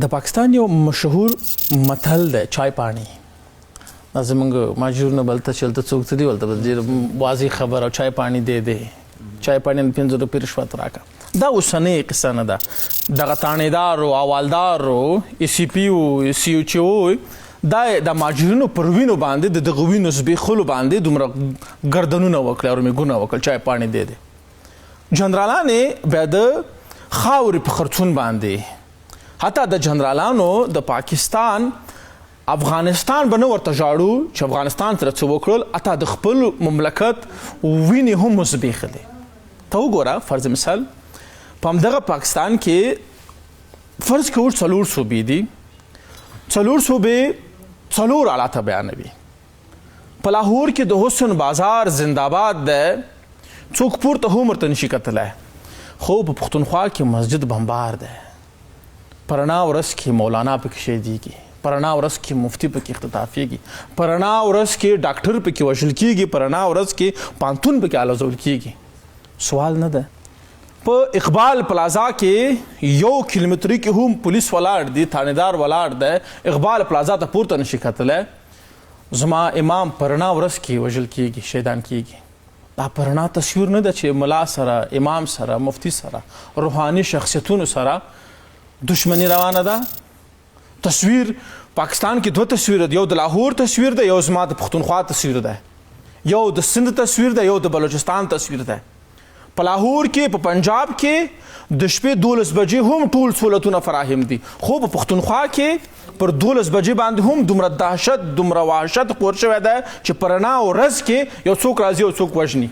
د پاکستان یو مشهور متل دی چای پانی دا زمونږ ماجرونه بلته چلته څوک څه دي ولته ډېر واضح خبره چای پانی دی چای پانی 5 روپۍ رشوت راکړه دا اوسنۍ قصه نه ده دغه تانیدار او اولدار او سی پی او سی او چي او دا د ماجرینو پر وینو باندې د دغه وینو زبېښلو باندې دومره ګردنونه وکړل او میګونه وکړل چای پانی دی جنرالان بیا د خاورې په خرڅون باندې حتی د جنرالانو د پاکستان افغانستان به نه ورته ژاړو چې افغانستان سره څه وکړل حتی د خپل مملکت وینې هم زبېښلې ته وګوره فرض مثال په همدغه پاکستان کې فرض کوو 4 صوبې دي 4 صوبې 4 حالاته بیانوي په لاهور کې د حسن بازار زنده‌باد دی څوک پورته هم ورته نشي کتلی خو په پښتونخوا کې مسجد بمبار دی پرنا ورځ کې مولانا پکې شهیدېږي پرنا ورځ کې مفتی پکې اختطافېږي پرنا ورځ کې ډاکټر پکې وژل کېږي پرنا ورځ کې پانتون پکې الوزول کېږي سوال نه ده په اقبال پلازا کې 1 کیلومتري کې هم پولیس ولاړ دي تانیدار ولاړ دی اقبال پلازا ته پورته نشي کتلی زما امام پرنا ورځ کې وژل کېږي شهیدان کېږي دا پرنا تصویر نه ده چې ملا سره امام سره مفتی سره روحاني شخصیتونو سره دشمنی روانه ده تصویر پاکستان کې 2 تصویر دی یو د لاهور تصویر دی یو زما د پښتونخوا تصویر دی یو د سند تصویر دی یو د بلوچستان تصویر دی په لاهور کې په پنجاب کې د شپې 12 بجې هم ټول سہولتونه فراهم دي خو په پښتونخوا کې پر 12 بجې باندې هم دومره دهشت دومره وحشت خور شوی دی چې پرنا ورځ کې یو څوک راځي او څوک وژني